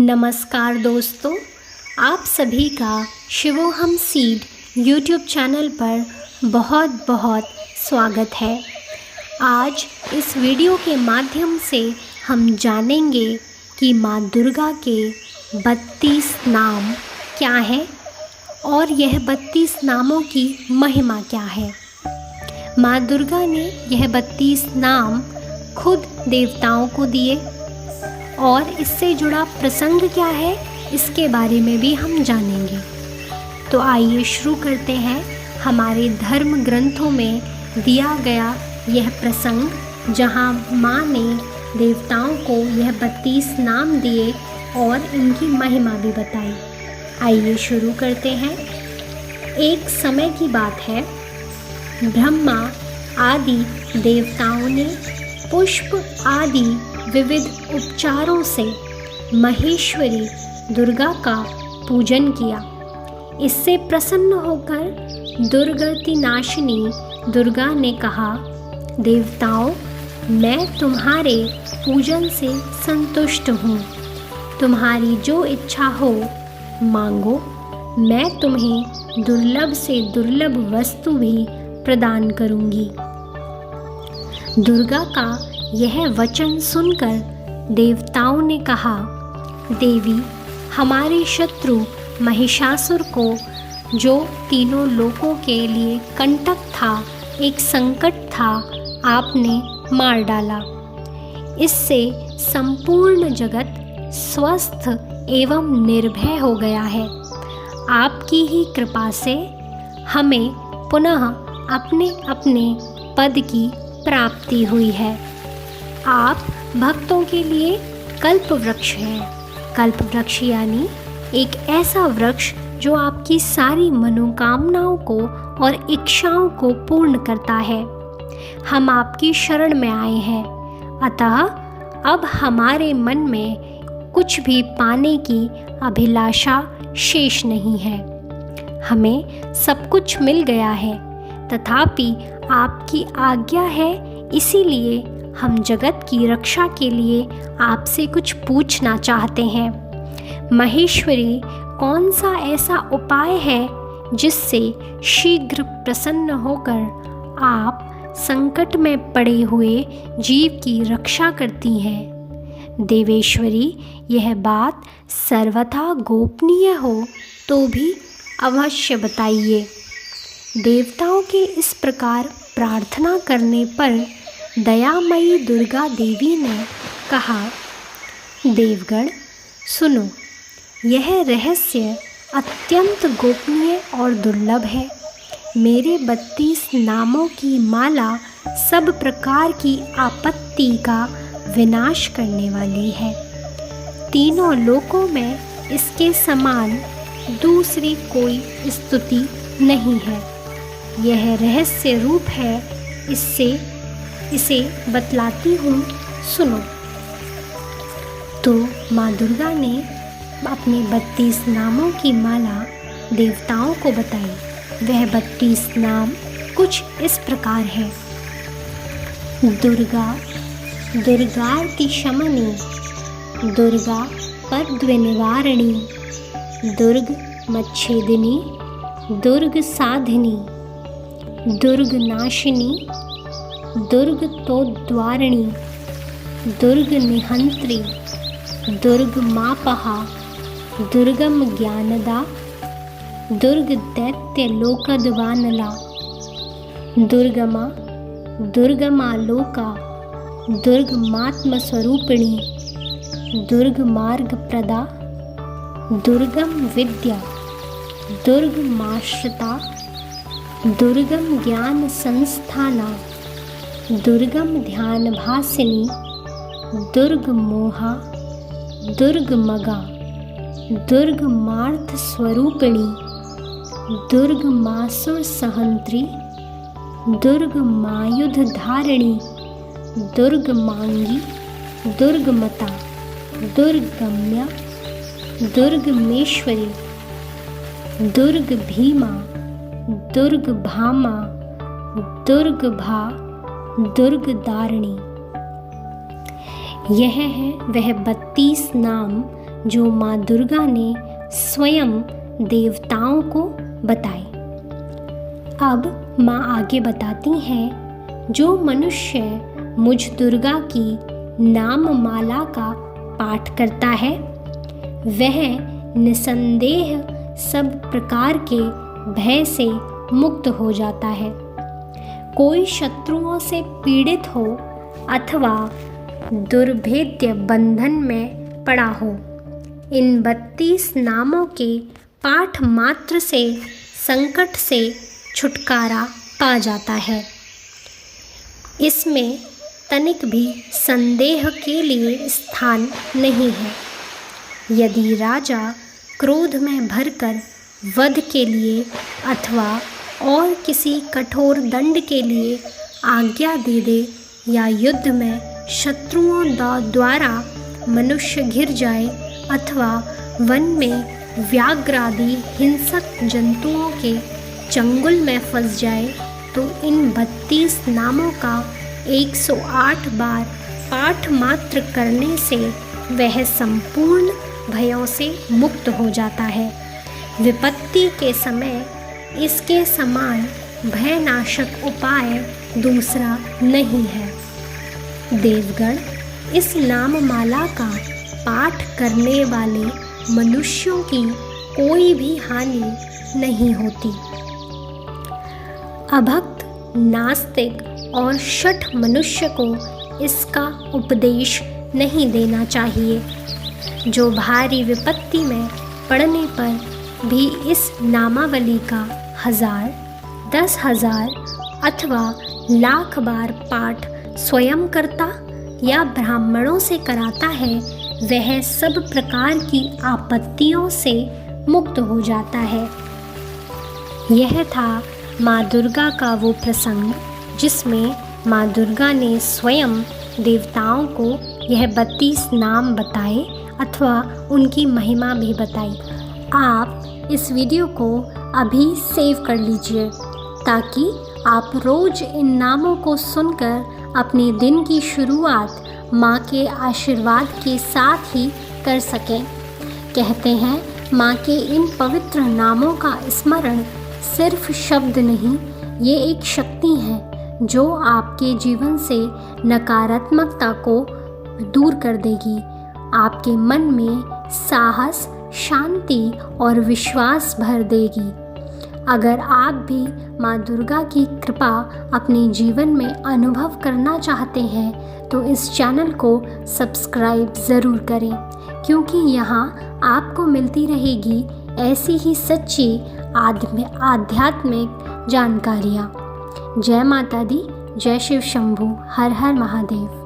नमस्कार दोस्तों, आप सभी का शिवोहम सीड यूट्यूब चैनल पर बहुत बहुत स्वागत है। आज इस वीडियो के माध्यम से हम जानेंगे कि माँ दुर्गा के 32 नाम क्या हैं और यह 32 नामों की महिमा क्या है। माँ दुर्गा ने यह 32 नाम खुद देवताओं को दिए और इससे जुड़ा प्रसंग क्या है इसके बारे में भी हम जानेंगे। तो आइए शुरू करते हैं हमारे धर्म ग्रंथों में दिया गया यह प्रसंग, जहां माँ ने देवताओं को यह 32 नाम दिए और इनकी महिमा भी बताई। आइए शुरू करते हैं। एक समय की बात है, ब्रह्मा आदि देवताओं ने पुष्प आदि विविध उपचारों से महेश्वरी दुर्गा का पूजन किया। इससे प्रसन्न होकर दुर्गति नाशिनी दुर्गा ने कहा, देवताओं, मैं तुम्हारे पूजन से संतुष्ट हूँ। तुम्हारी जो इच्छा हो मांगो, मैं तुम्हें दुर्लभ से दुर्लभ वस्तु भी प्रदान करूँगी। दुर्गा का यह वचन सुनकर देवताओं ने कहा, देवी, हमारे शत्रु महिषासुर को, जो तीनों लोकों के लिए कंटक था, एक संकट था, आपने मार डाला। इससे संपूर्ण जगत स्वस्थ एवं निर्भय हो गया है। आपकी ही कृपा से हमें पुनः अपने अपने पद की प्राप्ति हुई है। आप भक्तों के लिए कल्प वृक्ष हैं। कल्प वृक्ष यानी एक ऐसा वृक्ष जो आपकी सारी मनोकामनाओं को और इच्छाओं को पूर्ण करता है। हम आपकी शरण में आए हैं, अतः अब हमारे मन में कुछ भी पाने की अभिलाषा शेष नहीं है। हमें सब कुछ मिल गया है, तथापि आपकी आज्ञा है, इसीलिए हम जगत की रक्षा के लिए आपसे कुछ पूछना चाहते हैं। महेश्वरी, कौन सा ऐसा उपाय है जिससे शीघ्र प्रसन्न होकर आप संकट में पड़े हुए जीव की रक्षा करती हैं? देवेश्वरी, यह बात सर्वथा गोपनीय हो तो भी अवश्य बताइए। देवताओं के इस प्रकार प्रार्थना करने पर दयामयी दुर्गा देवी ने कहा, देवगण सुनो, यह रहस्य अत्यंत गोपनीय और दुर्लभ है। मेरे 32 नामों की माला सब प्रकार की आपत्ति का विनाश करने वाली है। तीनों लोकों में इसके समान दूसरी कोई स्तुति नहीं है। यह रहस्य रूप है, इसे बतलाती हूँ, सुनो। तो माँ दुर्गा ने अपने 32 नामों की माला देवताओं को बताई। वह 32 नाम कुछ इस प्रकार है। दुर्गा, दुर्गार्ति शमनी, दुर्गा पद्विनिवारिणी, दुर्ग मच्छेदिनी, दुर्ग साधिनी, दुर्ग नाशिनी, दुर्ग तोद्वारिणी, दुर्ग निहंत्री, दुर्ग मापहा, दुर्गम ज्ञानदा, दुर्ग दैत्य लोकदवानला, दुर्गमा, दुर्गमा लोका, दुर्ग मात्म स्वरूपिणी, दुर्ग मार्ग प्रदा, दुर्गम विद्या, दुर्ग माश्रिता, दुर्गम ज्ञान संस्थाना, दुर्गम ध्यान भासिनी, दुर्ग मोहा, दुर्ग मगा, दुर्ग मार्थ स्वरूपिणी, दुर्ग मासुर सहंत्री, दुर्ग मायुध धारिणी, दुर्ग मांगी, दुर्ग मता, दुर्गम्या, दुर्ग मेश्वरी, दुर्ग भीमा, दुर्ग भामा, दुर्ग भा, दुर्ग दारिणी। यह है वह 32 नाम जो माँ दुर्गा ने स्वयं देवताओं को बताए। अब माँ आगे बताती हैं, जो मनुष्य मुझ दुर्गा की नाम माला का पाठ करता है वह निसंदेह सब प्रकार के भय से मुक्त हो जाता है। कोई शत्रुओं से पीड़ित हो अथवा दुर्भेद्य बंधन में पड़ा हो, इन 32 नामों के पाठ मात्र से संकट से छुटकारा पा जाता है। इसमें तनिक भी संदेह के लिए स्थान नहीं है। यदि राजा क्रोध में भरकर वध के लिए अथवा और किसी कठोर दंड के लिए आज्ञा दे दे या युद्ध में शत्रुओं द्वारा मनुष्य घिर जाए अथवा वन में व्याघ्रादि हिंसक जंतुओं के चंगुल में फंस जाए, तो इन 32 नामों का 108 बार पाठ मात्र करने से वह संपूर्ण भयों से मुक्त हो जाता है। विपत्ति के समय इसके समान भयनाशक उपाय दूसरा नहीं है। देवगण, इस नाममाला का पाठ करने वाले मनुष्यों की कोई भी हानि नहीं होती। अभक्त, नास्तिक और शठ मनुष्य को इसका उपदेश नहीं देना चाहिए। जो भारी विपत्ति में पड़ने पर भी इस नामावली का 1000, 10,000 अथवा लाख बार पाठ स्वयं करता या ब्राह्मणों से कराता है, वह सब प्रकार की आपत्तियों से मुक्त हो जाता है। यह था माँ दुर्गा का वो प्रसंग जिसमें माँ दुर्गा ने स्वयं देवताओं को यह 32 नाम बताए अथवा उनकी महिमा भी बताई। आप इस वीडियो को अभी सेव कर लीजिए ताकि आप रोज़ इन नामों को सुनकर अपने दिन की शुरुआत माँ के आशीर्वाद के साथ ही कर सकें। कहते हैं, माँ के इन पवित्र नामों का स्मरण सिर्फ शब्द नहीं, ये एक शक्ति है जो आपके जीवन से नकारात्मकता को दूर कर देगी। आपके मन में साहस, शांति और विश्वास भर देगी। अगर आप भी माँ दुर्गा की कृपा अपने जीवन में अनुभव करना चाहते हैं तो इस चैनल को सब्सक्राइब ज़रूर करें, क्योंकि यहाँ आपको मिलती रहेगी ऐसी ही सच्ची आध्यात्मिक जानकारियाँ। जय माता दी, जय शिव शंभू, हर हर महादेव।